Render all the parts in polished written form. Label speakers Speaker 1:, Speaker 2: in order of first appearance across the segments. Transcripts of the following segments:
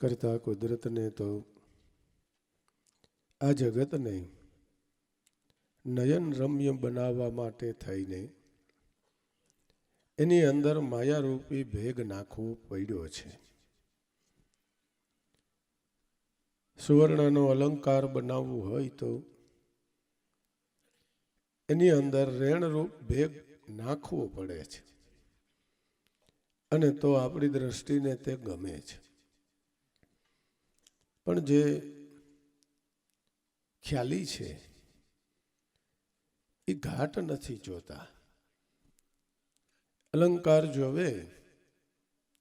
Speaker 1: કરતા કુદરતને તો આ જગતને નયન રમ્ય બનાવવા માટે થઈને એની અંદર માયારૂપી ભેગ નાખવો પડ્યો છે. સુવર્ણનો અલંકાર બનાવવું હોય તો એની અંદર રેણરૂપ ભેગ નાખવો પડે છે, અને તો આપણી દ્રષ્ટિને તે ગમે છે. પણ જે ખ્યાલી છે એ ઘાટ નથી જોતા. અલંકાર જોવે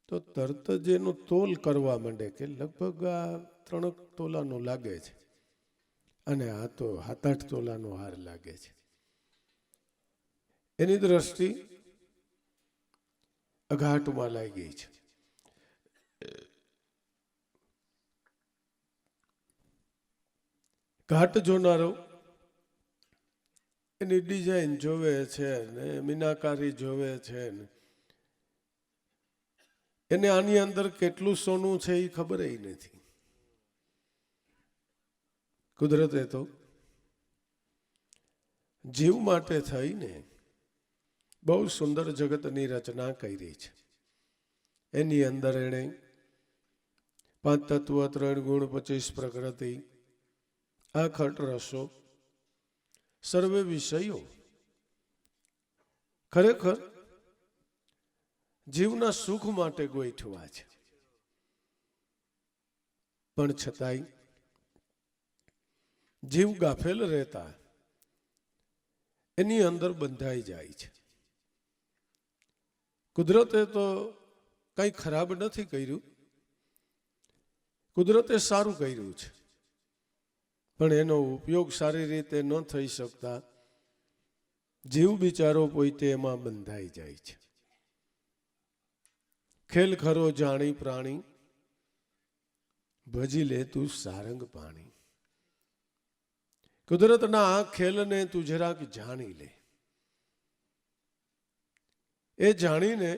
Speaker 1: તો તરત જ એનું તોલ કરવા માંડે કે લગભગ આ 3 તોલાનો લાગે છે, અને આ તો 7-8 તોલાનો હાર લાગે છે. એની દ્રષ્ટિ અઘાટમાં લાગી છે. ઘાટ જોનારો એની ડિઝાઇન જોવે છે ને મીનાકારી જોવે છે ને એને આની અંદર કેટલું સોનું છે એ ખબર નથી. કુદરતે તો જીવ માટે થઈને બહુ સુંદર જગતની રચના કરી છે. એની અંદર એણે 5 તત્વ 3 ગુણ 25 પ્રકૃતિ આ ખટ રસો સર્વે વિષયો ખરેખર જીવના સુખ માટે ગોઠવા છે. પણ છતાંય જીવ ગાફેલ રહેતા એની અંદર બંધાઈ જાય છે. કુદરતે તો કંઈ ખરાબ નથી કર્યું, કુદરતે સારું કર્યું છે, પણ એનો ઉપયોગ સારી રીતે ન થઈ શકતા જીવ બિચારો પોતે એમાં બંધાઈ જાય છે. ખેલ ખરો જાણી પ્રાણી ભજી લે તું સારંગ પાણી. કુદરતના આ ખેલને તું જરાક જાણી લે. એ જાણીને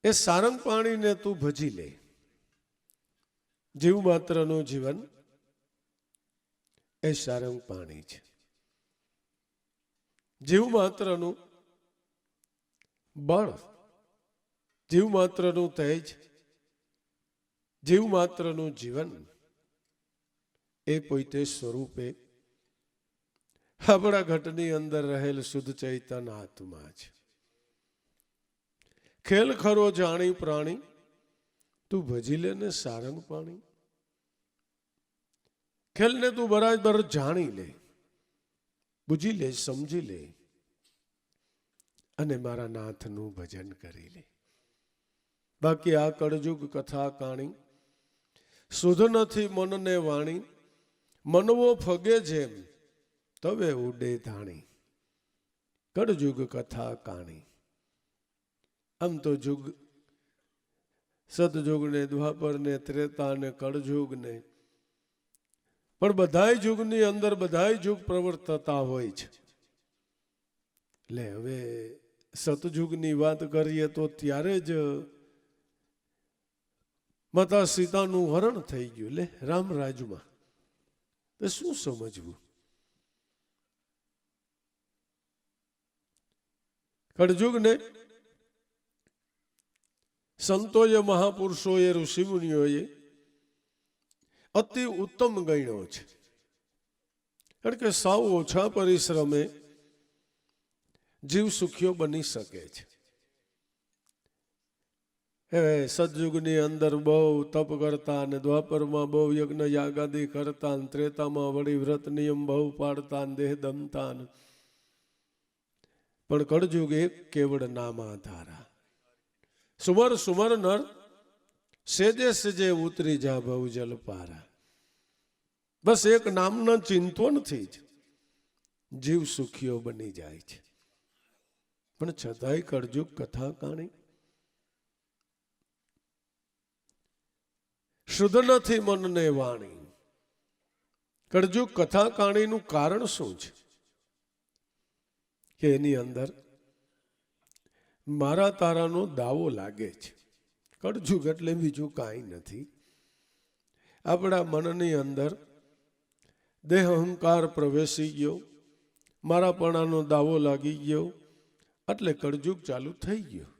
Speaker 1: એ સારંગ પાણીને તું ભજી લે. જીવ માત્રનું જીવન એ સારંગ પાણી છે. જીવ માત્રનું બળ, જીવ માત્રનું તેજ, જીવ માત્રનું જીવન એ પોતે સ્વરૂપે આપણા ઘટની અંદર રહેલ શુદ્ધ ચૈતન્ય આત્મા છે. ખેલ ખરો જાણી પ્રાણી તું ભજી લે ને સારંગ પાણી. ખેલને તું બરાબર જાણી લે, બુજી લે, સમજી લે, અને મારા નાથનું ભજન કરી લે. બાકી આ કળજુગ કથા કાણી સુધ નથી મનને વાણી. મનવો ફગે જેમ તવે ઉડે ધાણી. કળજુગ કથા કાણી. આમ તો જુગ સતયુગને, દ્વાપરને, ત્રેતાને, કળજુગને, પણ બધાય યુગની અંદર બધાય યુગ પ્રવર્તતા હોય છે. એટલે હવે સતયુગની વાત કરીએ તો ત્યારે જ માતા સીતાનું હરણ થઈ ગયું. લે રામરાજમાં તો શું સમજવું? કળજુગને સંતોએ, મહાપુરુષોએ, ઋષિમુનિઓએ અતિ ઉત્તમ ગણ્યો છે. કારણ કે સાવ ઓછા પરિશ્રમે જીવ સુખીઓ બની શકે છે. હવે સતયુગની અંદર બહુ તપ કરતા, અને દ્વાપરમાં બહુ યજ્ઞ યાગાદી કરતા, ત્રેતામાં વળી વ્રત નિયમ બહુ પાડતા, દેહ દમતા, પણ કળજુગ એક કેવળ નામ આધારા. સુમર સુમર નર સેજે સેજે ઉતરી જા ભવ જલ પારા. બસ એક નામના ચિંતવનથી જ જીવ સુખીઓ બની જાય છે. પણ છતાંય કળજુગ કથા કાણી શુદ્ધ નથી મનને વાણી. કળજુગ કથા કાણીનું કારણ શું છે? કે એની અંદર મારા તારાનો દાવો લાગે છે. કળજુગ એટલે બીજું કાંઈ નથી. આપણા મનની અંદર દેહ અહંકાર પ્રવેશી ગયો, મારાપણાનો દાવો લાગી ગયો, એટલે કળજુગ ચાલુ થઈ ગયો.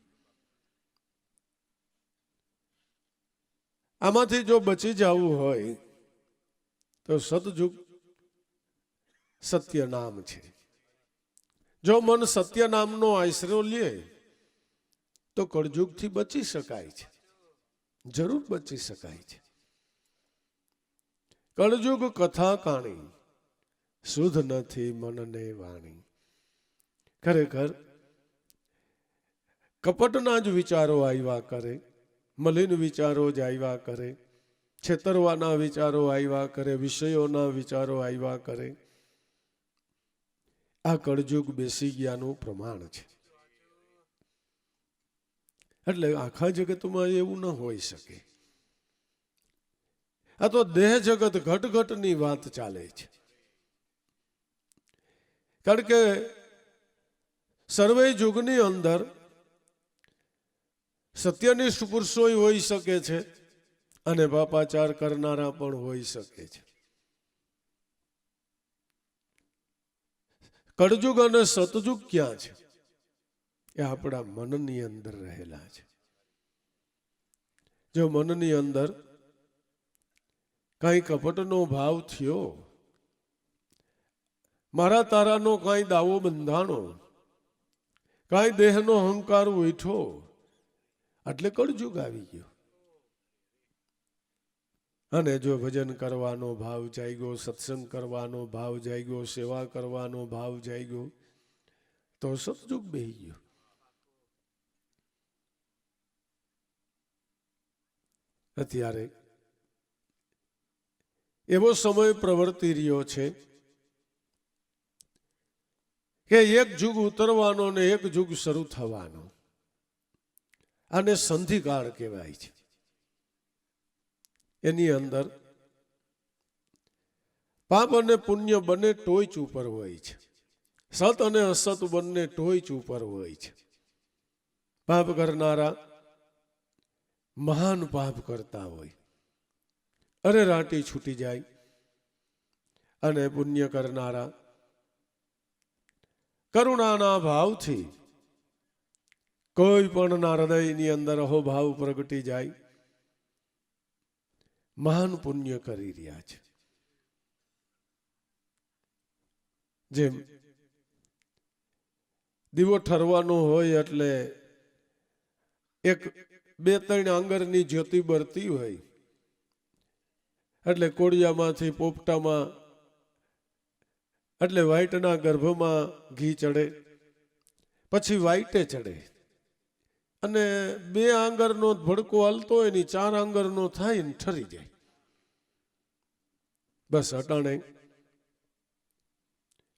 Speaker 1: આમાંથી જો બચી જવું હોય તો સતયુગ સત્ય નામ છે. જો મન સત્ય નામનો આશરો લે તો કળજુગથી બચી શકાય છે, જરૂર બચી શકાય છે. કળજુગ કથા કાણી, શુદ્ધ નથી મનને વાણી. ખરેખર કપટના જ વિચારો આવ્યા કરે, મલિન વિચારો જ આવ્યા કરે, છેતરવાના વિચારો આવ્યા કરે, વિષયોના વિચારો આવ્યા કરે. આ કળજુગ બેસી ગયાનું પ્રમાણ છે. એટલે આખા જગતમાં એવું ન હોઈ શકે. આ તો દેહ જગત ઘટઘટની વાત ચાલે છે. કારણ કે સર્વે યુગની અંદર સત્યનિષ્ઠ પુરુષો હોઈ શકે છે અને પાપાચાર કરનારા પણ હોઈ શકે છે. કળજુગ અને સતયુગ ક્યાં છે? એ આપણા મનની અંદર રહેલા છે. જો મનની અંદર કઈ કપટનો ભાવ થયો, મારા તારાનો કઈ દાવો બંધાણો, કઈ દેહનો અહંકાર ઉઠો, એટલે કળજુગ આવી ગયો. અને જો ભજન કરવાનો ભાવ જાગ્યો, સત્સંગ કરવાનો ભાવ જાગ્યો, સેવા કરવાનો ભાવ જાગ્યો, તો સતયુગ બેહી ગયો. અત્યારે એવો સમય પ્રવર્તી રહ્યો છે કે એક યુગ ઉતરવાનો ને એક યુગ શરૂ થવાનો. આને સંધિકાળ કહેવાય છે. એની અંદર પાપ અને પુણ્ય બંને ટોચ ઉપર હોય છે. સત અને અસત બંને ટોચ ઉપર હોય છે. પાપ કરનારા મહાન પાપ કરતા હોય, અરે રાટી છૂટી જાય, અને પુણ્ય કરનારા કરુણાના ભાવથી કોઈ પણ ના હૃદયની અંદર અહોભાવ પ્રગટી જાય, મહાન પુણ્ય કરી રહ્યા છે. જેમ દીવો ઠરવાનો હોય એટલે એક 2-3 આંગરની જ્યોતિ બળતી હોય, એટલે કોળિયામાંથી પોપટામાં એટલે વાઈટના ગર્ભમાં ઘી ચડે, પછી વાઈટે ચડે, અને 2 આંગરનો ભડકો હાલતો હોય ને 4 આંગરનો થાય ને ઠરી જાય. બસ અટાણે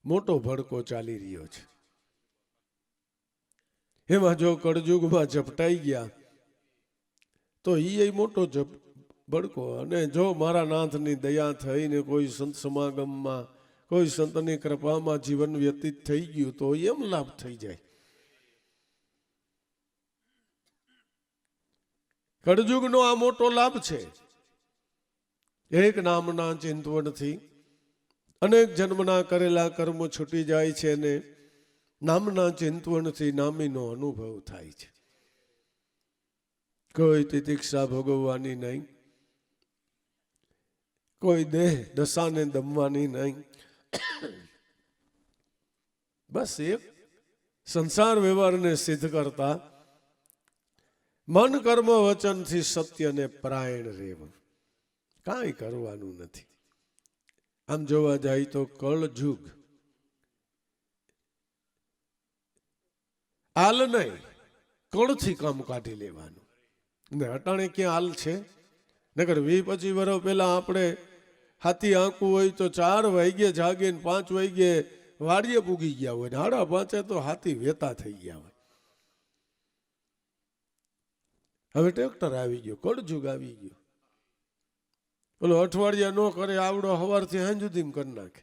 Speaker 1: મોટો ભડકો ચાલી રહ્યો છે. એમાં જો કળજુગમાં ઝપટાઈ ગયા તો એ મોટો ભડકો. અને જો મારા નાથની દયા થઈને કોઈ સંત સમાગમમાં, કોઈ સંતની કૃપામાં જીવન વ્યતીત થઈ ગયું તો એમ લાભ થઈ જાય. કળજુગનો આ મોટો લાભ છે. એક નામના ચિંતવનથી અનેક જન્મના કરેલા કર્મો છૂટી જાય છે, અને નામના ચિંતવનથી નામીનો અનુભવ થાય છે. કોઈ તિતિક્ષા ભોગવવાની નહીં, કોઈ દેહ દશાને દમવાની નહીં. બસ એક સંસાર વ્યવહારને સિદ્ધ કરતા મન કર્મ વચનથી સત્યને પરાયણ રહેવું, કાંઈ કરવાનું નથી. આમ જોવા જાય તો કળજુગ આલ નહીં, કળથી કામ કાઢી લેવાનું. ને અટાણે ક્યાં હાલ છે? નકર 20-25 વર્ષ પહેલા આપણે હાથી આંકવું હોય તો 4 વાગે જાગે ને 5 વાગે વાડીએ પૂગી ગયા હોય, ને 5:30 તો હાથી વેતા થઈ ગયા હોય. હવે ટ્રેક્ટર આવી ગયો, કળજુગ આવી ગયો. બોલો અઠવાડિયા નો કરે આવડો સવારથી સાંજ સુધી કરી નાખે.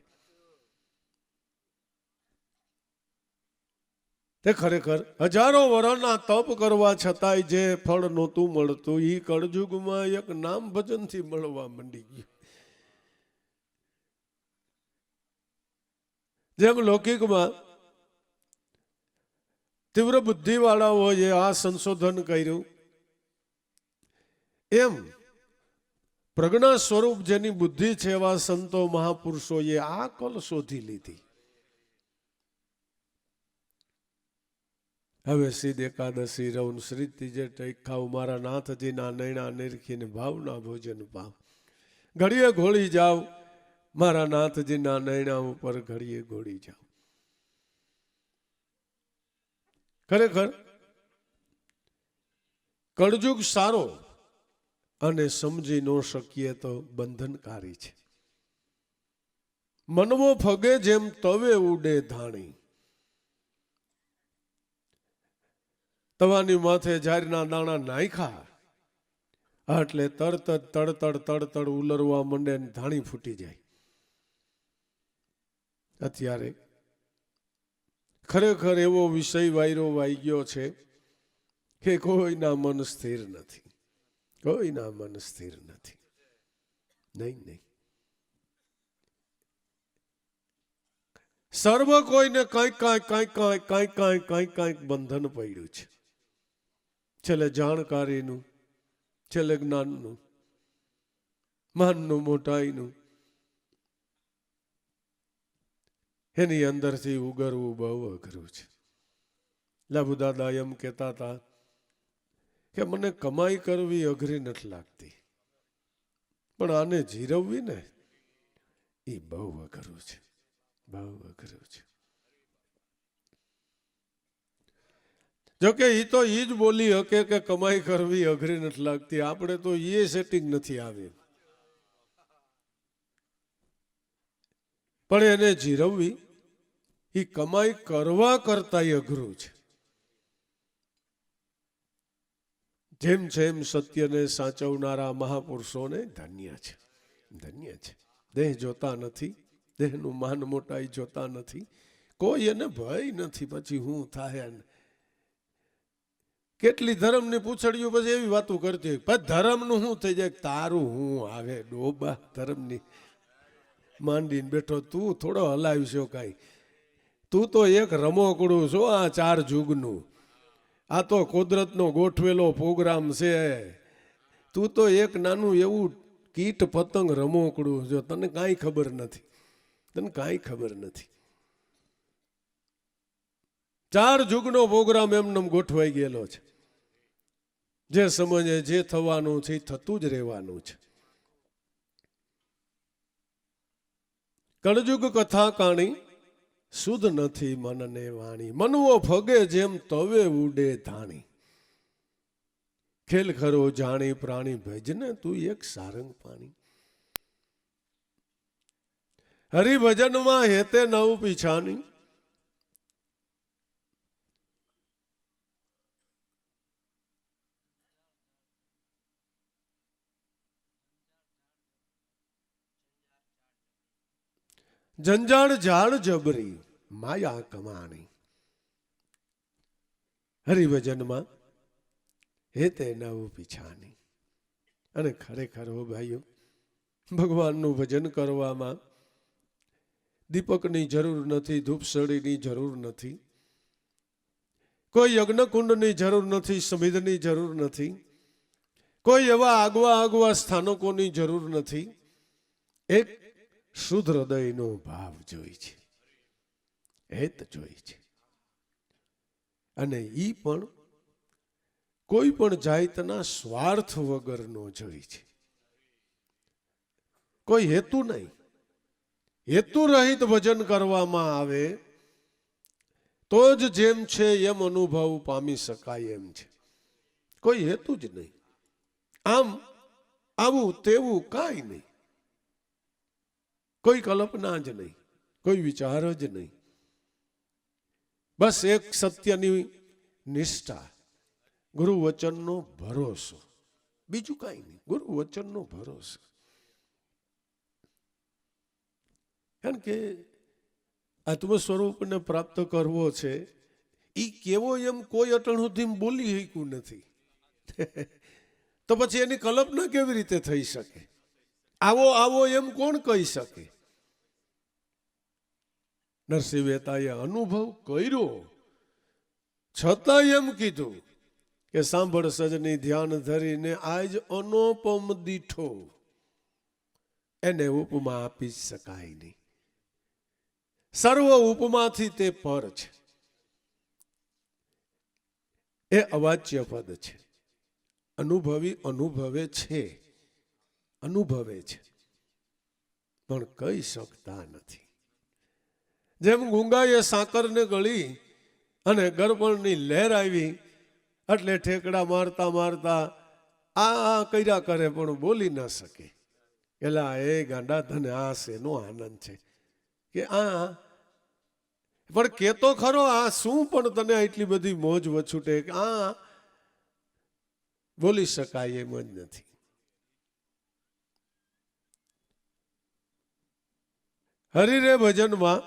Speaker 1: તે ખરેખર હજારો વર્ષના તપ કરવા છતાંય જે ફળ નહોતું મળતું એ કળજુગમાં એક નામ ભજનથી મળવા માંડી ગયું. જેમ લૌકિકમાં તીવ્ર બુદ્ધિવાળાઓએ આ સંશોધન કર્યું, એમ પ્રજ્ઞા સ્વરૂપ જેની બુદ્ધિ છે એવા સંતો મહાપુરુષોએ આ કલ શોધી લીધી. હવે સીધ એકાદશી રૌન શ્રી ત્રીજે ટેક ખાવ, મારા નાથજીના નૈણા નિરખીને ભાવના ભોજન પાવ. ઘડીએ ઘોળી જાવ, મારા નાથજીના નૈણા ઉપર ઘડીએ ઘોળી જાવ. ખરેખર કળજુગ સારો અને સમજી ન શકીએ તો બંધનકારી છે. મનવો ફગે જેમ તવે ઉડે ધાણી. તવાની માથે જારના દાણા નાખ્યા એટલે તરત જ તડતડ તડતડ ઉલરવા માંડે ને ધાણી ફૂટી જાય. અત્યારે ખરેખર એવો વિષય વાયરો વાઈ ગયો છે કે કોઈના મન સ્થિર નથી, કોઈના મન સ્થિર નથી. નહીં નહીં, સર્વ કોઈને કંઈક કંઈક બંધન પડ્યું છે. છેલ્લે જાણકારીનું, છેલ્લે જ્ઞાનનું, માનનું, મોટાઈનું, એની અંદરથી ઉગરવું બહુ અઘરું છે. લાભુ દાદા એમ કહેતા હતા કે મને કમાઈ કરવી અઘરી નથી લાગતી, પણ આને જીરવવી ને એ બહુ અઘરું છે, બહુ અઘરું છે. જોકે એ તો એ જ બોલી શકે કે કમાઈ કરવી અઘરી નથી લાગતી, આપણે તો એ સેટિંગ નથી આવી. પણ એને જીરવવી એ કમાઈ કરવા કરતા અઘરું છે. જેમ જેમ સત્યને સાચવનારા મહાપુરુષોને ધન્ય છે, ધન્ય છે. દેહ જોતા નથી, દેહનું માન મોટાઈ જોતા નથી, કોઈ એને ભય નથી. પછી હું થાય કેટલી ધર્મની પૂછડીઓ પછી એવી વાતો કરતી હોય, પણ ધર્મનું શું થઈ જાય, તારું હું આવે ડોબા ધર્મની માંડીને બેઠો, તું થોડો હલાવીશો કાંઈ, તું તો એક રમોકડું છો આ 4 જુગનું, આ તો કુદરતનો ગોઠવેલો પ્રોગ્રામ છે. તું તો એક નાનું એવું કીટ પતંગ રમોકડું જો, તને કાંઈ ખબર નથી, તને કાંઈ ખબર નથી. 4 જુગનો પ્રોગ્રામ એમને ગોઠવાઈ ગયેલો છે. જે સમજે જે થવાનું છે થતું જ રહેવાનું છે. કળજુગ કથા કાણી શુદ્ધ નથી મનને વાણી. મનવો ફગે જેમ તવે ઉડે ધાણી. ખેલ ખરો જાણી પ્રાણી ભજને તું એક સારંગ પાણી. હરિભજનમાં હેતે નવ પીછાની. જંજાળ ઝાડ જબરી માયા કમાણી. હરિભજનમાં હેતે નવ પીછાની. અને ખરેખર હો ભાઈઓ, ભગવાનનું ભજન કરવામાં દીપકની જરૂર નથી, ધૂપસળીની જરૂર નથી, કોઈ યજ્ઞકુંડની જરૂર નથી, સમિધની જરૂર નથી, કોઈ એવા આગવા સ્થાનકોની જરૂર નથી. એક શુદ્ધ હૃદયનો ભાવ જોઈ છે, હેત જોઈ છે. અને ઈ પણ કોઈ પણ જાતના સ્વાર્થ વગરનો જોઈ છે. કોઈ હેતુ નહીં, હેતુ રહિત ભજન કરવામાં આવે તો જ જેમ છે એમ અનુભવ પામી શકાય એમ છે. કોઈ હેતુ જ નહીં, આમ આવું તેવું કાંઈ નહીં, કોઈ કલ્પના જ નહીં, કોઈ વિચાર જ નહીં. બસ એક સત્યની નિષ્ઠા, ગુરુ વચનનો ભરોસો, બીજું કાંઈ નહીં, ગુરુ વચનનો ભરોસો. કારણ કે આત્મ સ્વરૂપને પ્રાપ્ત કરવો છે એ કેવો એમ કોઈ અટણ સુધી બોલી શક્યું નથી. તો પછી એની કલ્પના કેવી રીતે થઈ શકે? આવો આવો એમ કોણ કહી શકે? નરસિંહ મહેતાએ અનુભવ કર્યો છતાં એમ કીધું કે સાંભળ સજની ધ્યાન ધરીને આજ અનોપમ દીઠો, એને ઉપમા આપી શકાય નહીં. સર્વ ઉપમાથી તે પર છે. એ અવાચ્ય પદ છે. અનુભવી અનુભવે છે, અનુભવે છે પણ કહી શકતા નથી. જેમ ગુંગાએ સાકરને ગળી અને ગરબણની લહેર આવી એટલે ઠેકડા મારતા મારતા આ કર્યા કરે પણ બોલી ન શકે. એલા એ ગાંડા તને આ શેનો આનંદ છે કે આ પણ કેતો ખરો આ શું, પણ તને એટલી બધી મોજ વછૂટે કે આ બોલી શકાય એમ જ નથી. હરિરે ભજનમાં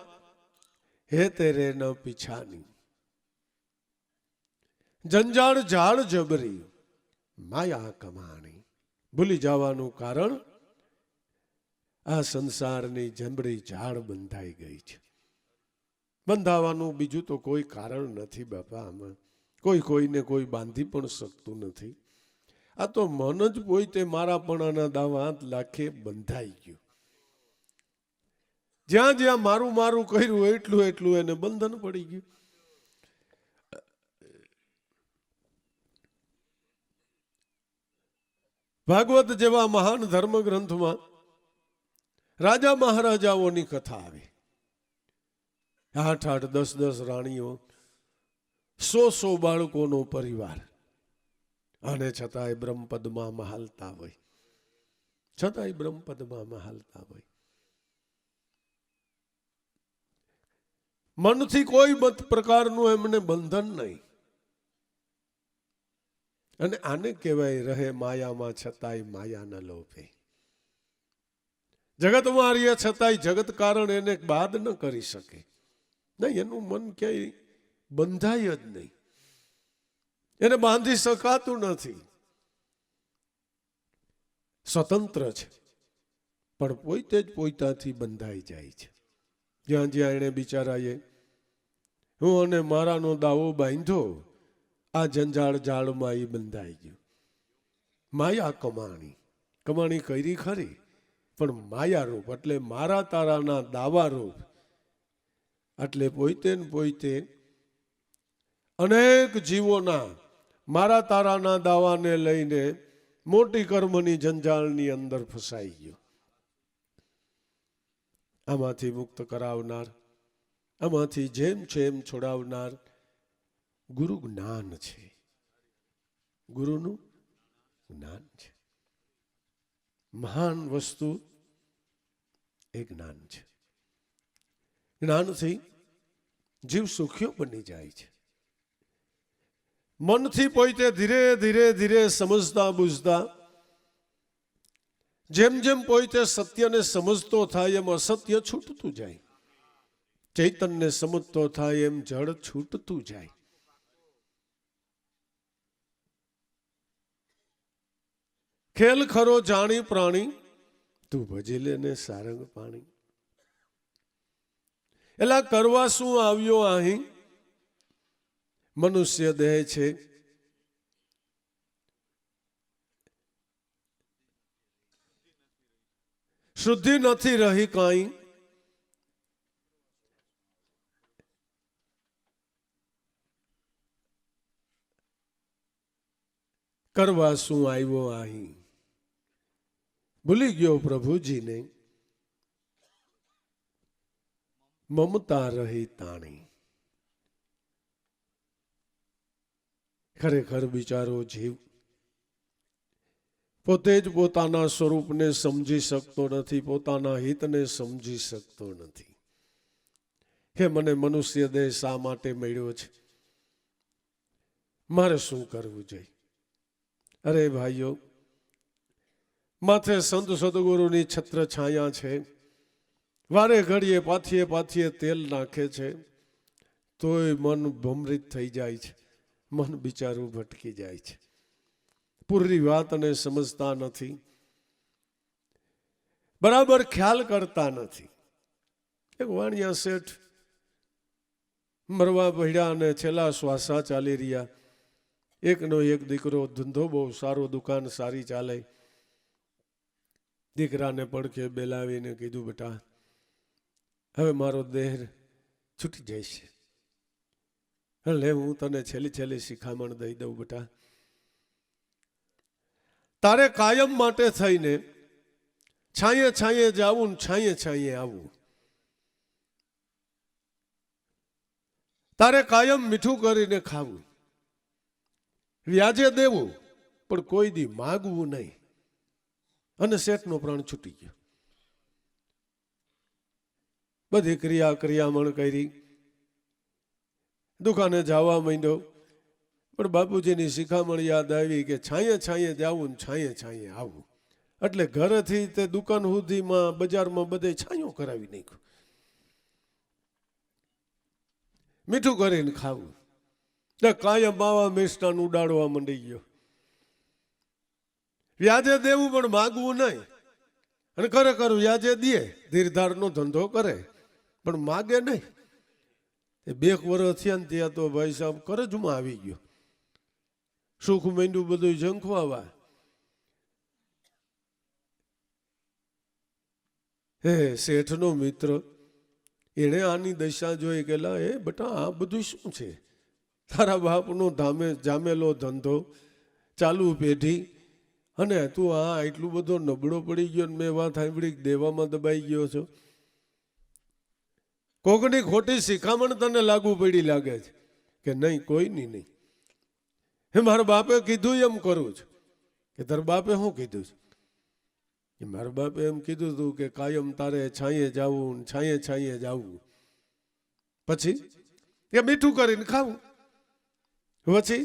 Speaker 1: હે તેરે ન પીછાની, જંજાળ ઝાડ જબરી માયા કમાણી. ભૂલી જવાનું કારણ આ સંસારની જબરી ઝાડ બંધાઈ ગઈ છે. બંધાવાનું બીજું તો કોઈ કારણ નથી બાપા. આમાં કોઈ કોઈને કોઈ બાંધી પણ શકતું નથી. આ તો મન જ પોતે મારાપણાના દાવા હાથ લાખે બંધાઈ ગયું. જ્યાં જ્યાં મારું મારું કર્યું એટલું એટલું એને બંધન પડી ગયું. ભાગવત જેવા મહાન ધર્મ ગ્રંથમાં રાજા મહારાજાઓની કથા આવી. 8-8, 10-10 રાણીઓ, 100-100 બાળકોનો પરિવાર, અને છતાંય બ્રહ્મપદમાં મહાલતા હોય, છતાંય બ્રહ્મપદમાં મહાલતા હોય. મનથી કોઈ પ્રકારનું એમને બંધન નહીં. અને આને કહેવાય રહે માયામાં છતાંય માયા ન લોભે. જગતમાં રહ્યા છતાંય જગત કારણ એને બાદ ન કરી શકે. નહીં, એનું મન ક્યાંય બંધાય જ નહીં. એને બાંધી શકાતું નથી. સ્વતંત્ર છે પણ પોતે જ પોતાથી બંધાઈ જાય છે. જ્યાં જ્યાં એને બિચારાએ હું અને મારાનો દાવો બાંધ્યો, આ જંજાળ જાળમાં એ બંધાઈ ગયું. માયા કમાણી, કમાણી કરી ખરી પણ માયા રૂપ, એટલે મારા તારાના દાવા રૂપ. એટલે પોતે ને પોતે અનેક જીવોના મારા તારાના દાવાને લઈને મોટી કર્મની જંજાળની અંદર ફસાઈ ગયો. આમાંથી મુક્ત કરાવનાર, આમાંથી જેમ છે એમ છોડાવનાર ગુરુ જ્ઞાન છે. ગુરુનું જ્ઞાન છે. મહાન વસ્તુ એ જ્ઞાન છે. જ્ઞાનથી જીવ સુખ્યો બની જાય છે. મનથી પોતે ધીરે ધીરે ધીરે સમજતા બુઝતા જેમ જેમ પોતે સત્યને સમજતો થાય એમ અસત્ય છૂટતું જાય. ચૈતન્ય સમજતો થાય એમ જળ છૂટતું જાય. ખેલ ખરો જાણી પ્રાણી, તું ભજી લે ને સારંગ પાણી. એલા કરવા શું આવ્યો અહીં? મનુષ્ય દેહ છે, શુદ્ધિ નથી રહી કાંઈ. કરવા શું આવ્યો અહીં? ભૂલી ગયો પ્રભુજીને, મમતા રહી તાણી. ખરેખર બિચારો જીવ પોતે જ પોતાના સ્વરૂપને સમજી શકતો નથી, પોતાના હિતને સમજી શકતો નથી. કે મને મનુષ્ય દેહ શા માટે મળ્યો છે, મારે શું કરવું જોઈએ? અરે ભાઈઓ, માથે સંત સદગુરુની છત્ર છાયા છે. વારે ઘડીએ પાથીએ પાથીએ તેલ નાખે છે. તોય મન ભમરીત થઈ જાય છે, મન બિચારું ભટકી જાય છે, પૂરી વાતને સમજતા નથી, બરાબર ખ્યાલ કરતા નથી. એક વાણિયા શેઠ મરવા પડ્યા અને છેલ્લા શ્વાસા ચાલી રહ્યા. એકનો એક દીકરો, ધંધો બહુ સારો, દુકાન સારી ચાલે. દીકરાને પડખે બેલાવીને કીધું, બેટા હવે મારો દેહ છૂટી જાય છે, એટલે હું તને છેલ્લી છેલ્લી શિખામણ દઈ દઉં. બેટા તારે કાયમ માટે થઈને છાંયે છાંયે જાવું ને છાંયે છાંયે આવવું. તારે કાયમ મીઠું કરીને ખાવું, વ્યાજે દેવું, પણ કોઈ દી માગવું નહીં. અને શેઠનો પ્રાણ છૂટી ગયો. બધી ક્રિયામણ કરી, દુકાને જવા માંડ્યો. પણ બાપુજીની શિખામણ યાદ આવી કે છાંયે છાંયે જાવું ને છાંયે છાંયે આવવું. એટલે ઘરેથી તે દુકાન સુધીમાં, બજારમાં બધે છાંયો કરાવી નાખ્યું. મીઠું કરીને ખાવું, કાયમ બાવા મિષ્ટાન ઉડાડવા માંડી ગયો. વ્યાજે દેવું પણ માગવું નહીં. અને ખરેખર વ્યાજે દે, ધીરધારનો ધંધો કરે, પણ માગે નહીં. એ 2 વર્ષ થયા ને ત્યાં તો ભાઈ સાહેબ કરજમાં આવી ગયો. સુખ માંડ્યું બધું ઝંખવાવા. હે શેઠનો મિત્ર, એણે આની દશા જોઈ ગયેલા, એ બેટા આ બધું શું છે? તારા બાપનો જામેલો ધંધો, ચાલુ પેઢી, અને તું આ એટલું બધો નબળો પડી ગયો. મેં વાત સાંભળી દેવામાં દબાઈ ગયો છો. કોકની ખોટી શિખામણ તને લાગુ પડી લાગે છે કે નહીં, કોઈની નહીં. હે મારા બાપે કીધું એમ કરું છું. કે તારા બાપે શું કીધું છે? કે મારા બાપે એમ કીધું હતું કે કાયમ તારે છાંયે જાવું, છાંયે છાંયે જાવું. પછી કે મીઠું કરીને ખાવું. પછી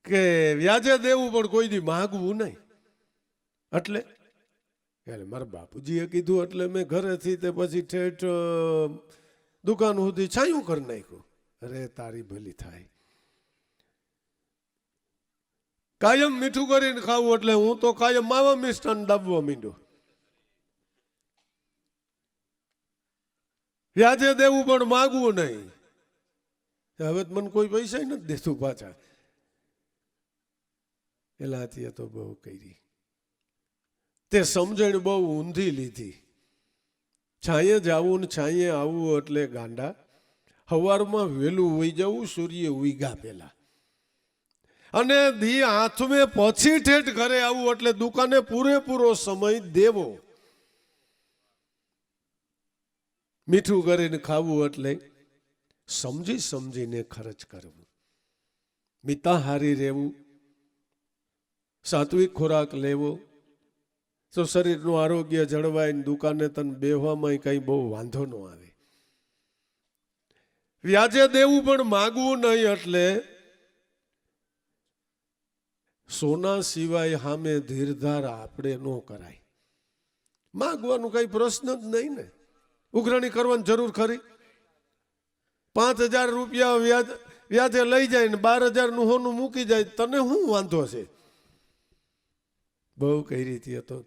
Speaker 1: કે વ્યાજે દેવું પણ કોઈ દી માગવું નહીં. એટલે મારા બાપુજીએ કીધું એટલે મેં ઘરેથી તે પછી ઠેઠ દુકાન સુધી છાંયું કરી નાખ્યું. અરે તારી ભલી થાય. કાયમ મીઠું કરીને ખાવું એટલે હું તો કાયમ માવા મિષ્ટાન દાબવા માંડ્યો. વ્યાજે દેવું પણ માગવું નહીં. હવે મને કોઈ પૈસા નથી દેતું પાછા. એલાથી તો બહુ કરી, તે સમજણ બહુ ઊંધી લીધી. છાંયે જાવું ને છાંયે આવવું એટલે ગાંડા. સવારમાં વહેલું ઉઈ જવું, સૂર્ય ઉઈગા પેલા, અને દી હાથમે પછી ઠેઠ ઘરે આવવું. એટલે દુકાને પૂરેપૂરો સમય દેવો. મીઠું કરીને ખાવું એટલે સમજી સમજીને ખર્ચ કરવું. મિતાહારી રહેવું, સાત્વિક ખોરાક લેવો, તો શરીરનું આરોગ્ય જળવાય. દુકાને તને બેહવામાં કઈ બહુ વાંધો ન આવે. વ્યાજે દેવું પણ માગવું નહીં. એટલે સોના સિવાય સામે ધીરધાર આપણે ન કરાય. માગવાનું કઈ પ્રશ્ન જ નહીં ને. ઉઘરાણી કરવાની જરૂર ખરી? 5,000 રૂપિયા વ્યાજે લઈ જાય ને 12,000 નું હોનું મૂકી જાય, તને શું વાંધો છે? બહુ કઈ રીતે હતો.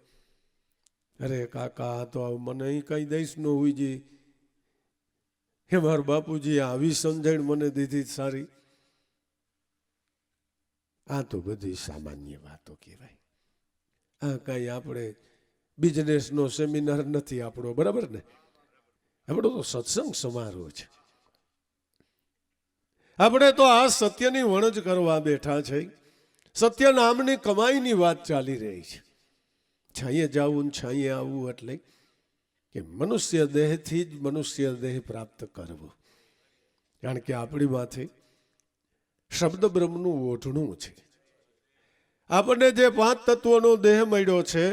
Speaker 1: અરે કાકા તો મને અહીં કઈ દઈશ ન હોઈજી. હે મારા બાપુજી આવી સમજણ મને દીધી સારી. આ તો બધી સામાન્ય વાતો કહેવાય. આ કઈ આપણે બિઝનેસનો સેમિનાર નથી આપણો, બરાબર ને? આપણો તો સત્સંગ સમારોહ છે. આપણે તો આ સત્યની વણજ કરવા બેઠા છે. સત્ય નામની કમાઈની વાત ચાલી રહી છે. છાંયે જાવું ને છાંયે આવવું એટલે કે મનુષ્ય દેહથી જ મનુષ્ય દેહ પ્રાપ્ત કરવો. કારણ કે આપણી માથે શબ્દ બ્રહ્મનું ઓઢણું છે. આપણને જે 5 તત્વોનો દેહ મળ્યો છે,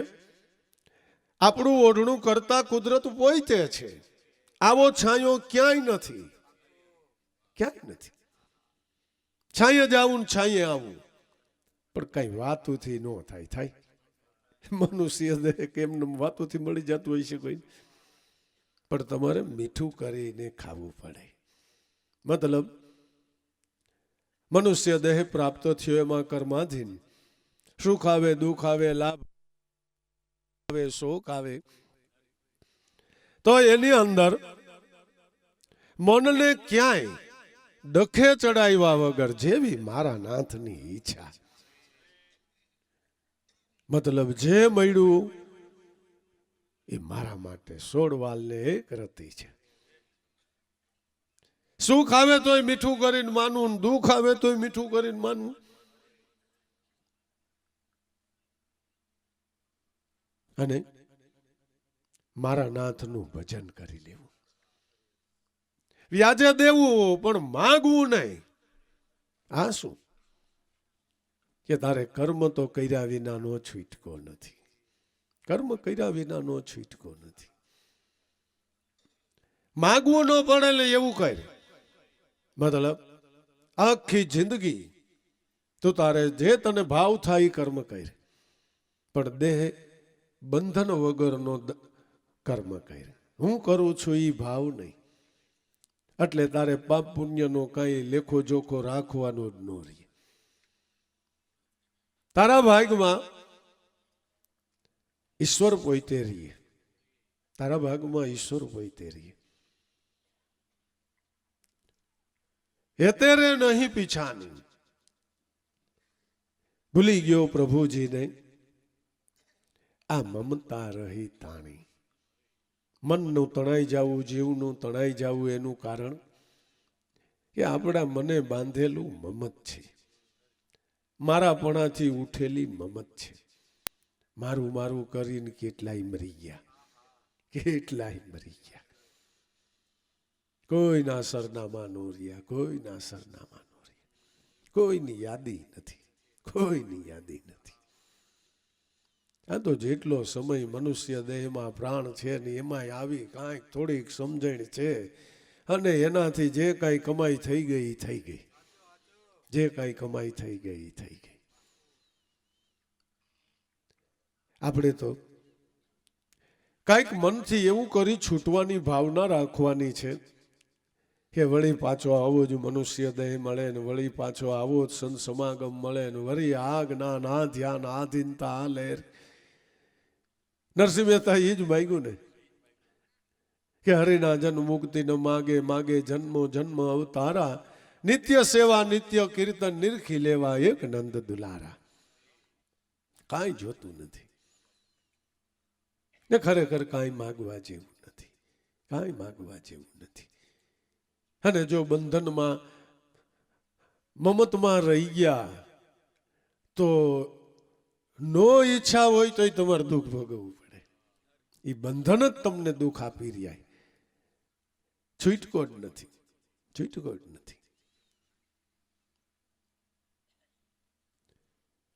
Speaker 1: આપણું ઓઢણું કરતા કુદરત પોતે છે. આવો છાંયો ક્યાંય નથી, ક્યાંય નથી. છાંયે જાવું ને છાંયે આવવું, પણ કઈ વાતોથી ન થાય. મનુષ્ય દેહ કેમ વાતોથી મળી જતું હોય છે કોઈ? પણ તમારે મીઠું કરીને ખાવું પડે. મતલબ મનુષ્ય દેહ પ્રાપ્ત થયો એમાં કર્માધીન સુખ આવે, દુઃખ આવે, લાભ આવે, શોક આવે, તો એની અંદર મનને ક્યાંય ડખે ચડાવ્યા વગર જેવી મારા નાથની ઈચ્છા, મતલબ જે મળ્યું એ મારા માટે 16 વાલને એક રતી છે. સુખ આવે તોય મીઠું કરીને માનવું, દુઃખ આવે તોય મીઠું કરીને માનવું. અને મારા નાથનું ભજન કરી લેવું. વ્યાજે દેવું પણ માગવું નહીં. આ શું કે તારે કર્મ તો કર્યા વિનાનો છૂટકો નથી. કર્મ કર્યા વિનાનો છૂટકો નથી. માગવું ન પડે ને એવું કર. મતલબ આખી જિંદગી તું તારે જે તને ભાવ થાય એ કર્મ કર, પણ દેહ બંધન વગરનો કર્મ કર. હું કરું છું એ ભાવ નહીં. એટલે તારે પાપ પુણ્યનો કઈ લેખો જોખો રાખવાનો જ ન રહે. તારા ભાગમાં ઈશ્વર પોતે રહીએ. તારા ભાગમાં ઈશ્વર પોતે રહીએ. એતેરે નહીં પીછાની. ભૂલી ગયો પ્રભુજીને આ મમતા રહી તાણી. મનનું તણાઈ જવું, જીવનું તણાઈ જવું એનું કારણ કે આપણા મને બાંધેલું મમત છે. મારાપણાથી ઉઠેલી મમત છે. મારું મારું કરીને કેટલાય મરી ગયા, કેટલાય મરી ગયા. કોઈના સરનામા નો રહ્યા, કોઈના સરનામા નો રહ્યા. કોઈની યાદી નથી, કોઈની યાદી નથી. આ તો જેટલો સમય મનુષ્ય દેહમાં પ્રાણ છે ને એમાંય આવી કાંઈક થોડીક સમજણ છે, અને એનાથી જે કાંઈ કમાઈ થઈ ગઈ થઈ ગઈ. જે કાંઈ કમાઈ થઈ ગઈ થઈ ગઈ. આપણે તો કાંઈક મનથી એવું કરી છૂટવાની ભાવના રાખવાની છે કે વળી પાછો આવો જ મનુષ્ય દેહ મળે ને વળી પાછો આવો જ સંત સમાગમ મળે ને વળી આ જ્ઞાન, આ ધ્યાન, આ ધીનતા, આ લહેર. નરસિંહ મહેતા એ જ માગ્યું ને કે હરિના જન્મ મુક્તિ ન માગે, માગે જન્મો જન્મ અવતારા. નિત્ય સેવા નિત્ય કીર્તન નિરખી લેવા એક નંદ દુલારા. કાંઈ જોતું નથી ને ખરેખર કાંઈ માગવા જેવું નથી. કાંઈ માગવા જેવું નથી. અને જો બંધનમાં મમતમાં રહી ગયા તો નો ઈચ્છા હોય તો તમારે દુઃખ ભોગવવું પડે. એ બંધન જ તમને દુઃખ આપી રહ્યા. છૂટકો જ નથી, છૂટકો જ નથી.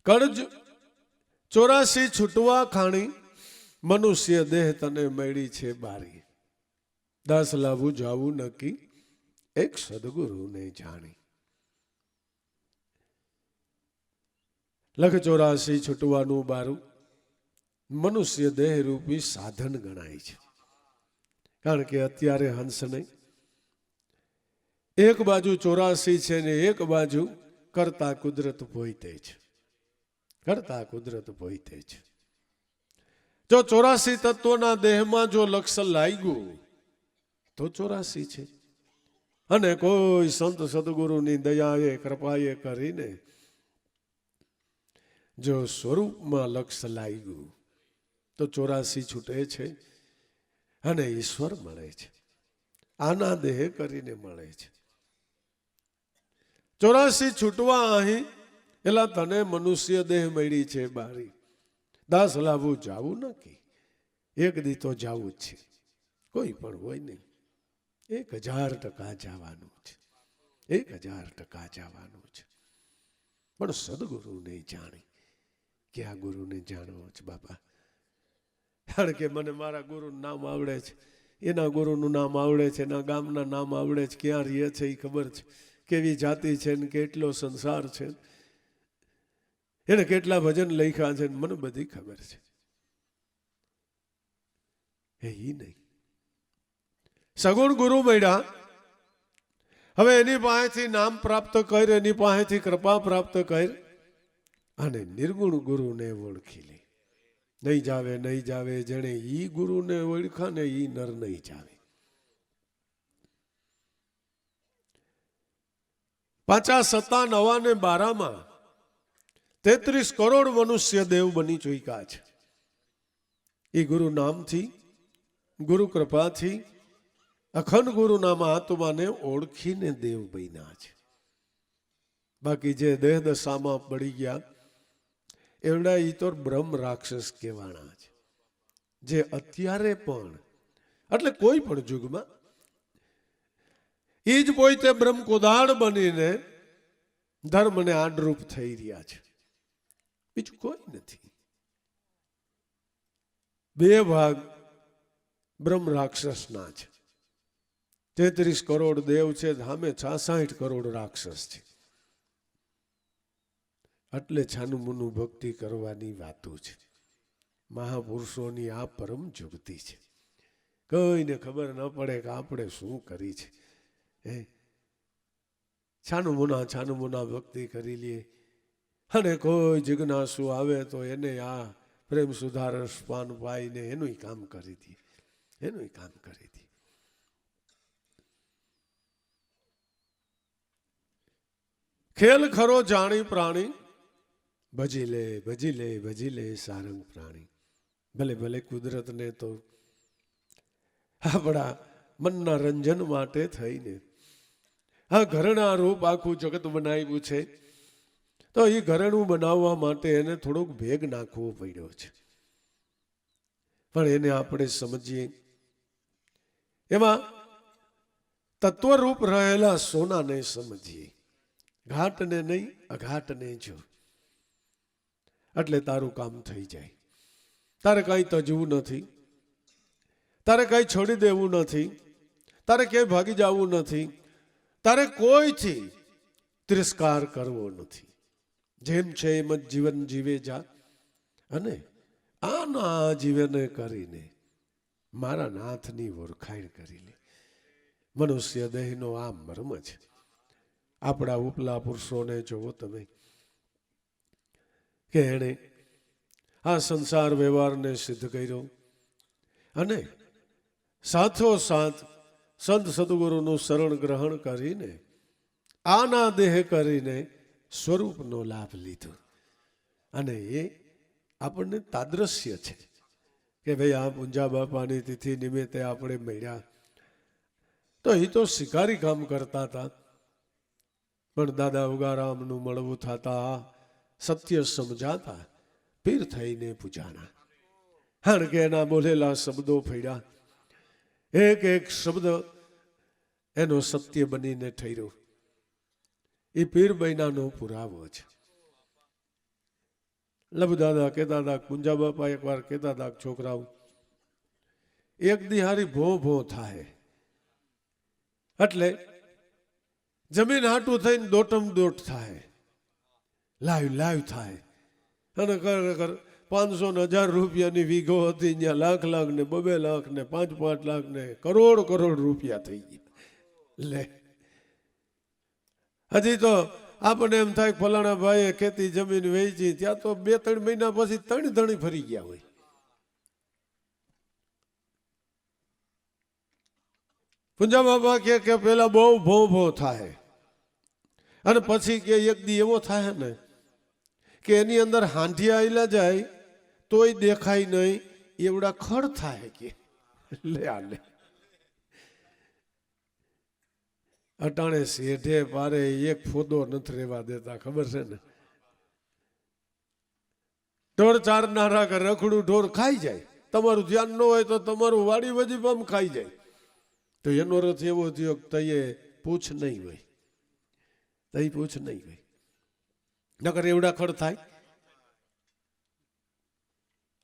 Speaker 1: કર્જ 84 છૂટવા ખાણી, મનુષ્ય દેહ તને મળી છે બારી. દાસ લાવું જાવું નક્કી, એક સદગુરુને જાણી. લખ 84 છૂટવાનું બારું મનુષ્ય દેહ રૂપી સાધન ગણાય છે. કારણ કે અત્યારે હંસ નહીં, એક બાજુ 84 છે ને એક બાજુ કરતા કુદરત પોતે છે. કરતા કુદરત પોતે છે. જો 84 તત્વોના દેહમાં જો લક્ષ લાગ્યું તો 84 છે. અને કોઈ સંત સદગુરુની દયાએ કૃપાએ કરીને જો સ્વરૂપમાં લક્ષ લાગ્યું તો 84 છૂટે છે અને ઈશ્વર મળે છે. આના દેહ કરીને મળે છે. 84 છૂટવા અહીં એલા તને મનુષ્ય દેહ મળી છે બારી. દાસ લાવું જાવું નક્કી, એક દી તો જાવું જ છે. કોઈ પણ હોય નહીં, 1000% જવાનું છે. 1000% જવાનું છે. પણ સદગુરુને જાણી કે આ ગુરુને જાણવો છે બાપા. કારણ કે મને મારા ગુરુનું નામ આવડે છે, એના ગુરુનું નામ આવડે છે, એના ગામના નામ આવડે છે, ક્યાં રહે છે એ ખબર છે, કેવી જાતિ છે ને કેટલો સંસાર છે, એને કેટલા ભજન લખ્યા છે મને બધી ખબર છે. એ નહીં, સગુણ ગુરુ મળ્યા હવે એની પાસેથી નામ પ્રાપ્ત કર, એની પાસેથી કૃપા પ્રાપ્ત કર અને નિર્ગુણ ગુરુને ઓળખી લે. નહીં જાવે જેણે ઈ ગુરુને ઓળખા ને ઈ નર નહીં જાવે. પાછા 97 ને 12 33 કરોડ મનુષ્ય દેવ બની ચૂક્યા છે. એ ગુરુ નામથી, ગુરુ કૃપાથી, અખંડ ગુરુ નામ આત્માને ઓળખીને દેવ બન્યા છે. બાકી જે દેહ દશામાં પડી ગયા એવડા ઈ તો બ્રહ્મ રાક્ષસ કહેવાના છે, જે અત્યારે પણ એટલે કોઈ પણ યુગમાં એ જ પોતે બ્રહ્મ કોદાળ બનીને ધર્મને આડરૂપ થઈ રહ્યા છે. બીજું કોઈ નથી. બે ભાગ બ્રહ્મ રાક્ષસના છે. 33 કરોડ દેવ છે, સામે 66 કરોડ રાક્ષસ છે. એટલે છાનું મુનું ભક્તિ કરવાની વાતો છે. મહાપુરુષોની આ પરમ જુગતી છે. કોઈને ખબર ન પડે કે આપણે શું કરી છે. છાનું મુના ભક્તિ કરી લઈએ અને કોઈ જિજ્ઞાસુ આવે તો એને આ પ્રેમ સુધારસ પાન પાઈને એનું કામ કરી દે, એનું કામ કરી દે. ખેલ ખરો જાણી પ્રાણી, ભજી લે સારંગ પ્રાણી. ભલે કુદરતને તો આપણા મનના રંજન માટે થઈને આ ઘરણા રૂપ આખું જગત બનાવ્યું છે, તો એ ઘરેણું બનાવવા માટે એને થોડોક ભેગ નાખવો પડ્યો છે. પણ એને આપણે સમજીએ, એમાં તત્વરૂપ રહેલા સોનાને સમજીએ, ઘાટને નહીં અઘાટને જો, એટલે તારું કામ થઈ જાય. તારે કાંઈ તજવું નથી, તારે કાંઈ છોડી દેવું નથી, તારે ક્યાંય ભાગી જવું નથી, તારે કોઈથી તિરસ્કાર કરવો નથી. જેમ છે એમ જ જીવન જીવે જા અને આના જીવન કરીને મારા નાથની ઓળખાણ કરી લે. મનુષ્ય દેહનો આ મર્મ છે. આપણા ઉપલા પુરુષોને જોવો તમે કે એણે આ સંસાર વ્યવહારને સિદ્ધ કર્યો અને સાથોસાથ સંત સદગુરુનું શરણ ગ્રહણ કરીને આના દેહ કરીને સ્વરૂપનો લાભ લીધો. અને એ આપણને તાદ્રશ્ય છે કે ભાઈ આ પૂંજા બાપાની તિથિ નિમિત્તે આપણે મળ્યા, તો એ તો શિકારી કામ કરતા હતા, પણ દાદા ઉગારામનું મળવું થતા સત્ય સમજાતા પીર થઈને પૂજાના. કારણ કે એના બોલેલા શબ્દો ફેડ્યા, એક એક શબ્દ એનો સત્ય બનીને ઠર્યો. એ પીર બૈનાનો પુરાવો છે. લબદાદા કહેતા હતા, કુંજા બાપા એકવાર કહેતા હતા, છોકરાઓ એક દિહારી ભો થાય એટલે જમીન હાટું થઈને દોટમ દોટ થાય, લાવ થાય અને ખરેખર 500,000 રૂપિયાની વીઘો હતી, ત્યાં લાખ ને 2 લાખ ને 5 લાખ ને કરોડ રૂપિયા થઈ ગયા. લે હજી તો આપણને એમ થાય ફલાણા ભાઈએ ખેતી જમીન વેચી, ત્યાં તો 2-3 મહિના પછી 3 ધણી ફરી ગયા હોય. પૂંજા બાબા કે પેલા બહુ ભો થાય અને પછી કે એક દી એવો થાય ને કે એની અંદર હાંઢિયા આવેલા જાય તોય દેખાય નહીં એવડા ખડ થાય કે લે અટાણે શેઠે પારે એક ફોદો નથી રહેવા દેતા, ખબર છે ને. ઢોર ચારનારા કે રખડું ઢોર ખાઈ જાય, તમારું ધ્યાન ન હોય તો તમારું વાડી વજીફામ ખાઈ જાય. તો એનો અર્થ એવો થયો કે તઈએ પૂછ નહીં હોય, તઈ પૂછ નહીં હોય, નકર એવડા ખડ થાય.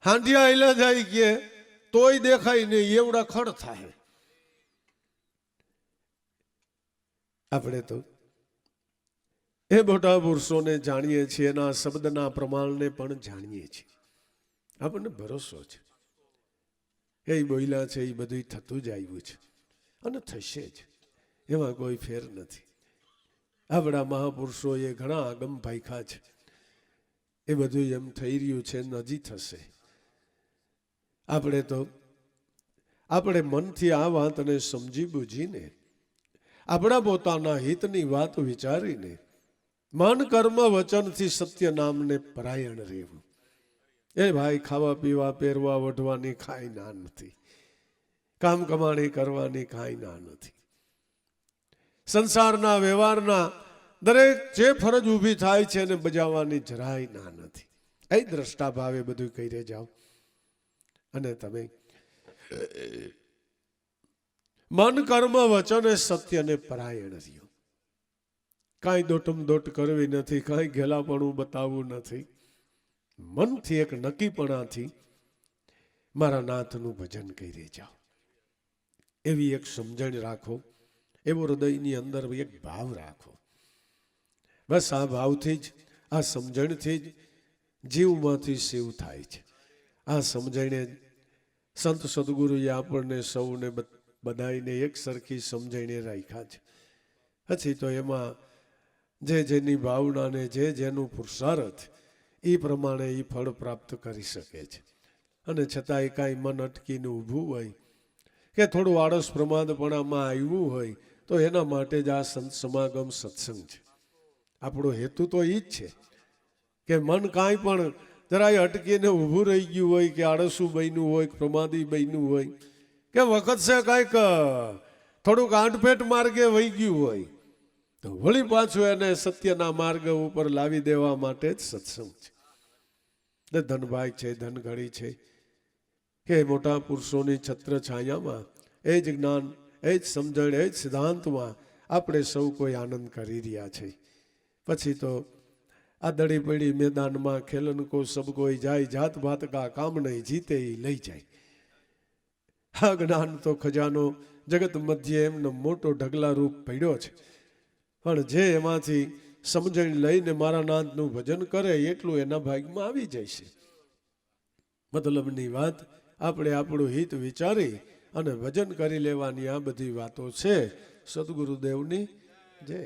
Speaker 1: હાંડિયા આયલા જાય કે તોય દેખાય નહીં એવડા ખડ થાય. આપણે તો એ મોટા પુરુષોને જાણીએ છીએ, એના શબ્દના પ્રમાણને પણ જાણીએ છીએ. આપણને ભરોસો છે એ બોલ્યા છે એ બધું થતું જ આવ્યું છે અને થશે જ. એમાં કોઈ ફેર નથી. આપણા મહાપુરુષોએ ઘણા આગમ ભાખ્યા છે. એ બધું એમ થઈ રહ્યું છે, નજી થશે. આપણે મનથી આ વાતને સમજી બુજીને આપણા પોતાના હિતની વાત વિચારીને મન કર્મ વચનથી સત્ય નામને પરાયણ રહેવું. એ ભાઈ ખાવા પીવા પહેરવા વઢવાની ખાઈ ના નથી, કામ કમાણી કરવાની ખાઈ ના નથી. સંસારના વ્યવહારના દરેક જે ફરજ ઊભી થાય છે એને બજાવવાની જરાય ના નથી. એ દ્રષ્ટા ભાવે બધું કરી જાઓ અને તમે મન કર્મ વચન એ સત્યને પરાયણ રહ્યું. કાંઈ દોટમ દોટ કરવી નથી, કાંઈ ઘેલાપણું બતાવવું નથી. મનથી એક નક્કીપણાથી મારા નાથનું ભજન કરી જાઓ એવી એક સમજણ રાખો, એવો હૃદયની અંદર એક ભાવ રાખો. બસ આ ભાવથી જ, આ સમજણથી જ જીવમાંથી સેવ થાય છે. આ સમજણે સંત સદગુરુએ આપણને સૌને બધાઈને એક સરખી સમજણે રાખ્યા છે. પછી તો એમાં જે જેની ભાવનાને જે જેનું પુરુષાર્થ એ પ્રમાણે એ ફળ પ્રાપ્ત કરી શકે છે. અને છતાંય કાંઈ મન અટકીને ઊભું હોય કે થોડું આળસ પ્રમાદપણામાં આવ્યું હોય તો એના માટે જ આ સંત સમાગમ સત્સંગ છે. આપણો હેતુ તો એ જ છે કે મન કાંઈ પણ જરાય અટકીને ઊભું રહી ગયું હોય કે આળસું બન્યું હોય કે પ્રમાદી બન્યું હોય કે વખત છે કાંઈક થોડુંક આંટફેટ માર્ગે વહી ગયું હોય તો વળી પાછું એને સત્યના માર્ગ ઉપર લાવી દેવા માટે જ સત્સંગ છે. ધનભાઈ છે, ધનઘડી છે કે મોટા પુરુષોની છત્ર છાયામાં એ જ જ્ઞાન, એ જ સમજણ, એ જ સિદ્ધાંતમાં આપણે સૌ કોઈ આનંદ કરી રહ્યા છે. પછી તો આ દડી પડી મેદાનમાં ખેલન કો સબ કોઈ જાય, જાત ભાત કા કામ નહીં, જીતે એ લઈ જાય. આ જ્ઞાન તો ખજાનો જગત મધ્યે એમનો મોટો ઢગલા રૂપ પડ્યો છે. પણ જે એમાંથી સમજણ લઈને મારા નાથનું ભજન કરે એટલું એના ભાગમાં આવી જાય છે. મતલબની વાત આપણે આપણું હિત વિચારી અને ભજન કરી લેવાની આ બધી વાતો છે. સદગુરુદેવની જય.